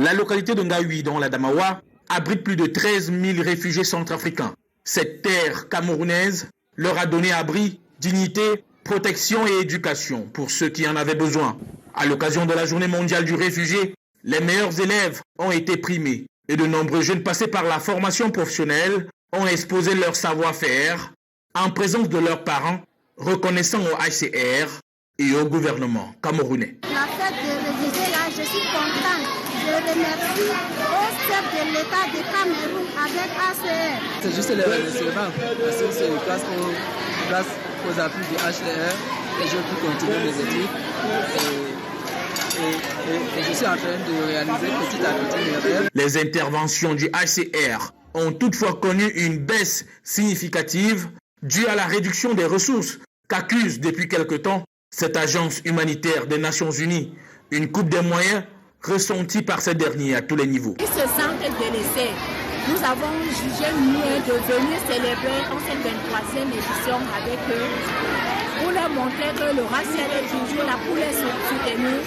La localité de Ngaoui, dans la Damawa, abrite plus de 13 000 réfugiés centrafricains. Cette terre camerounaise leur a donné abri, dignité, protection et éducation pour ceux qui en avaient besoin. À l'occasion de la Journée mondiale du réfugié, les meilleurs élèves ont été primés et de nombreux jeunes passés par la formation professionnelle ont exposé leur savoir-faire en présence de leurs parents, reconnaissant au HCR et au gouvernement camerounais. La fête des réfugiés, là, je suis contente. Je remercie au chef de l'État du Cameroun avec HCR. C'est juste le remerciement parce que c'est grâce aux appuis du HCR et j'ai pu continuer mes études. Et je suis en train de réaliser petit à petit mes rêves. Les interventions du HCR ont toutefois connu une baisse significative due à la réduction des ressources qu'accuse depuis quelque temps cette agence humanitaire des Nations Unies. Une coupe des moyens ressentie par ces derniers à tous les niveaux. Ils se sentent délaissés. Nous avons jugé mieux de venir célébrer en cette 23e édition avec eux pour leur montrer que le HCR est toujours là pour les soutenir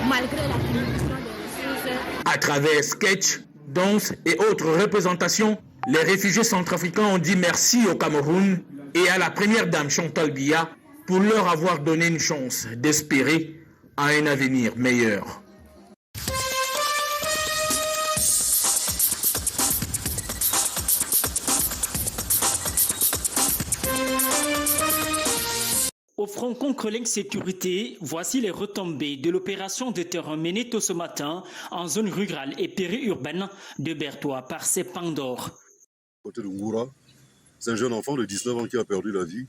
malgré la diminution des ressources. À travers sketchs, danses et autres représentations, les réfugiés centrafricains ont dit merci au Cameroun et à la première dame Chantal Biya pour leur avoir donné une chance d'espérer à un avenir meilleur. Au front contre l'insécurité, voici les retombées de l'opération de terrain menée tôt ce matin en zone rurale et périurbaine de Bertois par ses Pandores. Côté de Ngoura, c'est un jeune enfant de 19 ans qui a perdu la vie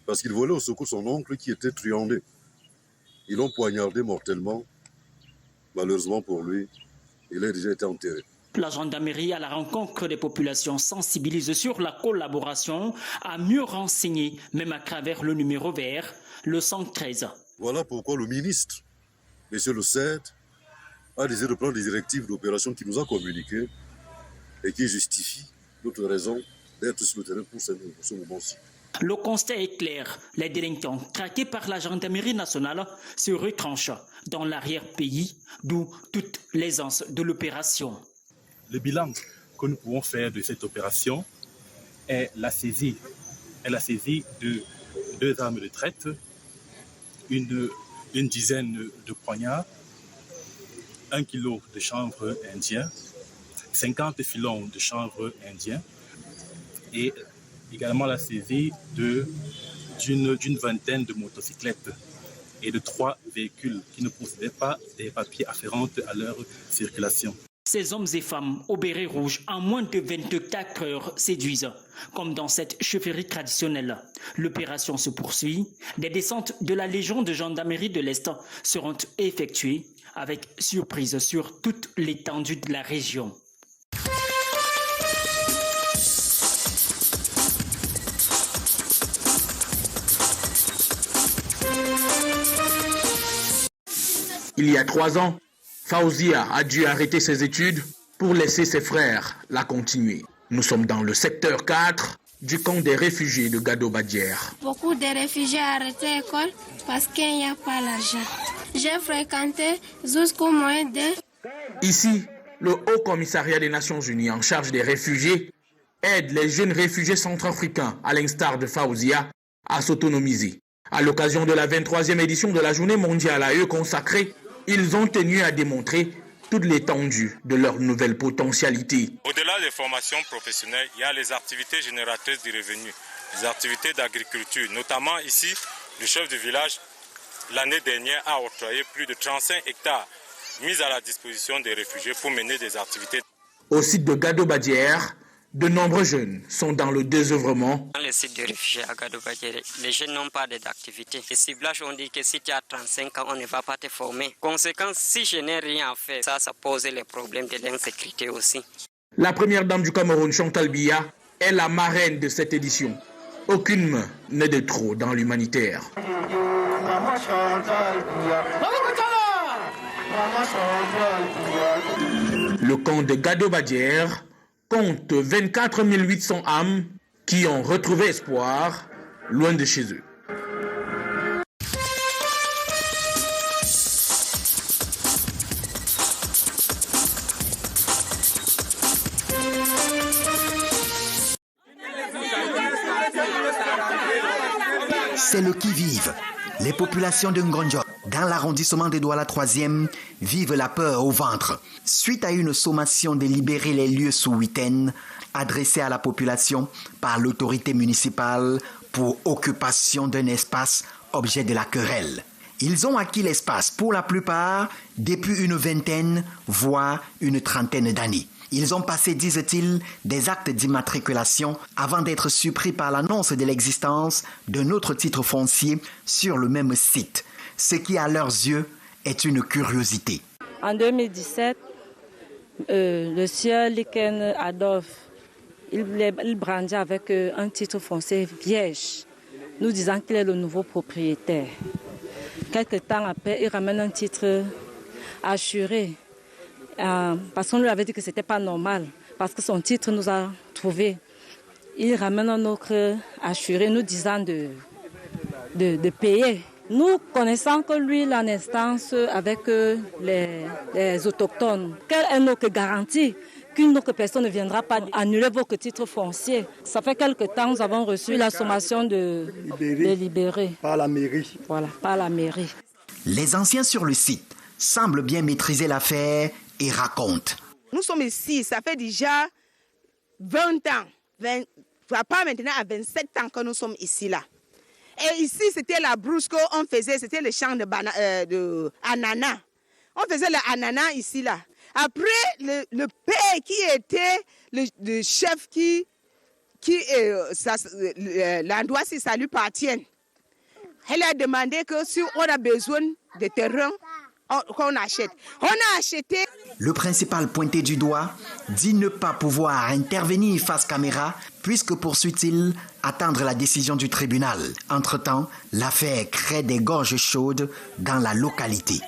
parce qu'il volait au secours de son oncle qui était truandé. Ils l'ont poignardé mortellement. Malheureusement pour lui, il a déjà été enterré. La gendarmerie à la rencontre des populations sensibilise sur la collaboration à mieux renseigner, même à travers le numéro vert, le 113. Voilà pourquoi le ministre, M. Le CED, a décidé de prendre des directives d'opération qu'il nous a communiquées et qui justifient notre raison d'être sur le terrain pour ce moment-ci. Le constat est clair, les délinquants traqués par la gendarmerie nationale se retranchent dans l'arrière-pays, d'où toute l'aisance de l'opération. Le bilan que nous pouvons faire de cette opération est la saisie de 2 armes de traite, une dizaine de poignards, 1 kilo de chanvre indien, 50 filons de chanvre indien et également la saisie d'une vingtaine de motocyclettes et de 3 véhicules qui ne possédaient pas des papiers afférents à leur circulation. Ces hommes et femmes au béret rouge en moins de 24 heures séduisent, comme dans cette chefferie traditionnelle. L'opération se poursuit. Des descentes de la Légion de gendarmerie de l'Est seront effectuées avec surprise sur toute l'étendue de la région. Il y a 3 ans, Faouzia a dû arrêter ses études pour laisser ses frères la continuer. Nous sommes dans le secteur 4 du camp des réfugiés de Gado-Badière. Beaucoup de réfugiés ont arrêté l'école parce qu'il n'y a pas l'argent. J'ai fréquenté jusqu'au mois de... Ici, le Haut Commissariat des Nations Unies en charge des réfugiés aide les jeunes réfugiés centrafricains, à l'instar de Faouzia, à s'autonomiser. À l'occasion de la 23e édition de la Journée mondiale à eux consacrée, ils ont tenu à démontrer toute l'étendue de leur nouvelle potentialité. Au-delà des formations professionnelles, il y a les activités génératrices du revenu, les activités d'agriculture. Notamment ici, le chef du village, l'année dernière, a octroyé plus de 35 hectares mis à la disposition des réfugiés pour mener des activités. Au site de Gado-Badière, de nombreux jeunes sont dans le désœuvrement. Dans le site de réfugiés à Gado-Badière, les jeunes n'ont pas d'activité. Les ciblages ont dit que si tu as 35 ans, on ne va pas te former. Conséquence, si je n'ai rien à faire, ça pose les problèmes de l'insécurité aussi. La première dame du Cameroun, Chantal Biya, est la marraine de cette édition. Aucune main n'est de trop dans l'humanitaire. Le camp de Gado-Badière compte 24 800 âmes qui ont retrouvé espoir loin de chez eux. c'est le qui-vive. Les populations de Ngonjo, dans l'arrondissement de Douala 3e, vivent la peur au ventre. Suite à une sommation de libérer les lieux sous week-end, adressée à la population par l'autorité municipale pour occupation d'un espace objet de la querelle. Ils ont acquis l'espace pour la plupart depuis une vingtaine, voire une trentaine d'années. Ils ont passé, disent-ils, des actes d'immatriculation avant d'être surpris par l'annonce de l'existence d'un autre titre foncier sur le même site, ce qui à leurs yeux est une curiosité. En 2017, le sieur Liken Adolphe, il brandit avec un titre foncier vierge, nous disant qu'il est le nouveau propriétaire. Quelque temps après, il ramène un titre assuré. Parce qu'on lui avait dit que ce n'était pas normal, parce que son titre nous a trouvés. Il ramène un autre assuré, nous disant de payer. Nous connaissons que lui, il a une instance avec les autochtones. Quelle est notre garantie qu'une autre personne ne viendra pas annuler votre titre foncier? Ça fait quelque temps, nous avons reçu la sommation de libérer. Par la mairie. Voilà, par la mairie. Les anciens sur le site semblent bien maîtriser l'affaire et raconte. Nous sommes ici, ça fait déjà 20 ans, pas maintenant à 27 ans que nous sommes ici là. Et ici c'était la brousse qu'on faisait, c'était le champ de ananas. On faisait l'ananas ici là. Après le père qui était le chef l'endroit si ça lui appartient. Elle a demandé que si on a besoin de terrain, qu'on achète. On a acheté. Le principal pointé du doigt dit ne pas pouvoir intervenir face caméra puisque, poursuit-il, attendre la décision du tribunal. Entre-temps, l'affaire crée des gorges chaudes dans la localité.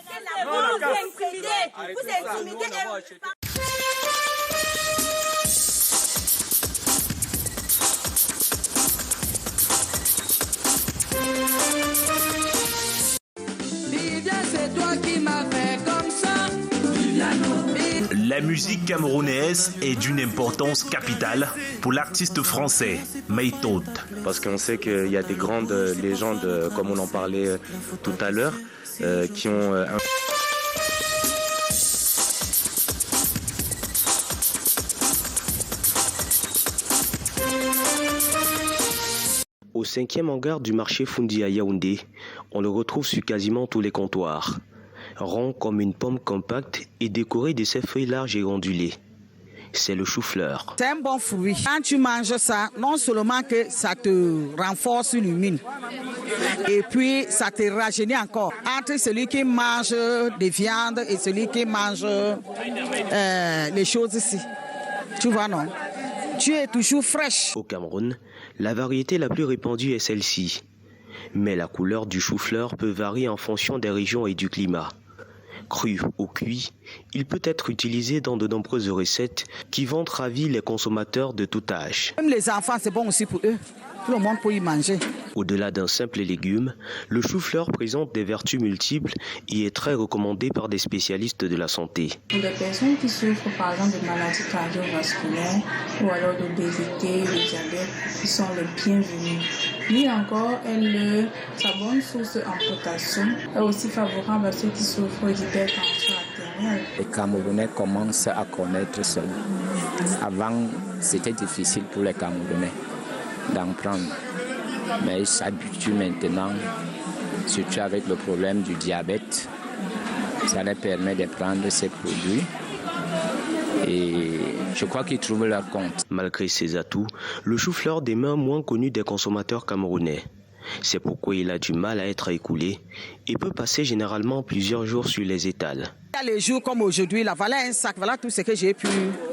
La musique camerounaise est d'une importance capitale pour l'artiste français Maytot. Parce qu'on sait qu'il y a des grandes légendes, comme on en parlait tout à l'heure, qui ont... Au 5e hangar du marché Fundi à Yaoundé, on le retrouve sur quasiment tous les comptoirs. Rond comme une pomme compacte et décoré de ses feuilles larges et ondulées. C'est le chou-fleur. C'est un bon fruit. Quand tu manges ça, non seulement que ça te renforce l'humine, et puis ça te rajeunit encore. Entre celui qui mange des viandes et celui qui mange les choses ici. Tu vois, non? Tu es toujours fraîche. Au Cameroun, la variété la plus répandue est celle-ci. Mais la couleur du chou-fleur peut varier en fonction des régions et du climat. Cru ou cuit, il peut être utilisé dans de nombreuses recettes qui vont ravir les consommateurs de tout âge. Même les enfants, c'est bon aussi pour eux. Tout le monde peut y manger. Au-delà d'un simple légume, le chou-fleur présente des vertus multiples et est très recommandé par des spécialistes de la santé. Pour les personnes qui souffrent par exemple de maladies cardiovasculaires ou alors d'obésité, de diabète, ils sont les bienvenus. Lui encore, sa bonne source en potassium est aussi favorable à ceux qui souffrent d'hypertension artérielle. Les Camerounais commencent à connaître cela. Avant, c'était difficile pour les Camerounais d'en prendre. Mais ils s'habituent maintenant, surtout avec le problème du diabète. Ça leur permet de prendre ces produits. Et je crois qu'ils trouvent leur compte. Malgré ses atouts, le chou-fleur demeure moins connu des consommateurs camerounais. C'est pourquoi il a du mal à être écoulé et peut passer généralement plusieurs jours sur les étals. Il y a les jours comme aujourd'hui, là, voilà un sac, voilà tout ce que j'ai pu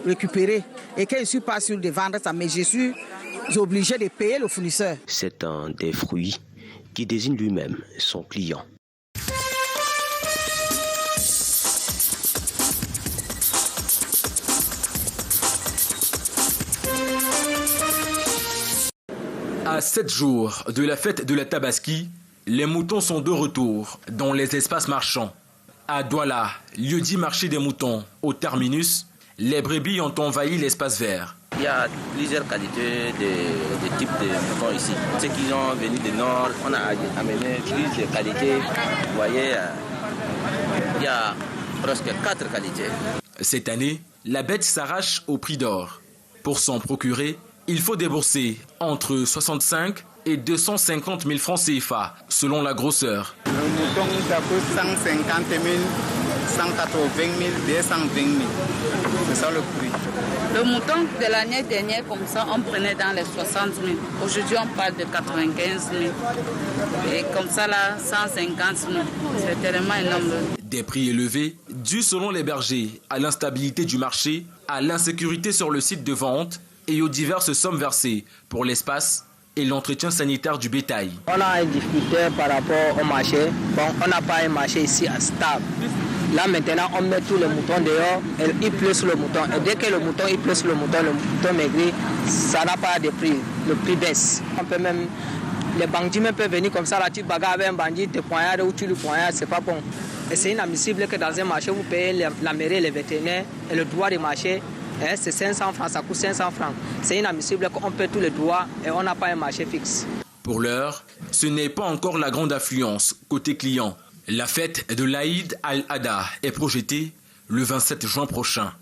récupérer. Et que je ne suis pas sûr de vendre ça, mais je suis obligé de payer le fournisseur. C'est un des fruits qui désigne lui-même son client. À 7 jours de la fête de la Tabaski, les moutons sont de retour dans les espaces marchands. À Douala, lieu-dit marché des moutons, au terminus, les brebis ont envahi l'espace vert. Il y a plusieurs qualités de types de moutons ici. Ceux qui sont venus du nord, on a amené plus de qualités. Vous voyez, il y a presque 4 qualités. Cette année, la bête s'arrache au prix d'or. Pour s'en procurer, il faut débourser entre 65 et 250 000 francs CFA, selon la grosseur. Le mouton, ça coûte 150 000, 180 000, 220 000. C'est ça le prix. Le mouton de l'année dernière, comme ça, on prenait dans les 60 000. Aujourd'hui, on parle de 95 000. Et comme ça, là, 150 000. C'est tellement énorme. Des prix élevés, dus selon les bergers à l'instabilité du marché, à l'insécurité sur le site de vente et aux diverses sommes versées pour l'espace et l'entretien sanitaire du bétail. On a une difficulté par rapport au marché. Bon, on n'a pas un marché ici stable. Là maintenant, on met tous les moutons dehors et il pleut sur le mouton. Et dès que le mouton pleut sur le mouton maigrit, ça n'a pas de prix. Le prix baisse. On peut même, les bandits même peuvent venir comme ça, là, tu bagarres avec un bandit, te poignardes ou tu le poignardes, c'est pas bon. Et c'est inadmissible que dans un marché, vous payez la mairie, les vétérinaires et le droit du marché. C'est 500 francs, ça coûte 500 francs. C'est inadmissible qu'on paie tous les droits et on n'a pas un marché fixe. Pour l'heure, ce n'est pas encore la grande affluence côté client. La fête de l'Aïd al-Adha est projetée le 27 juin prochain.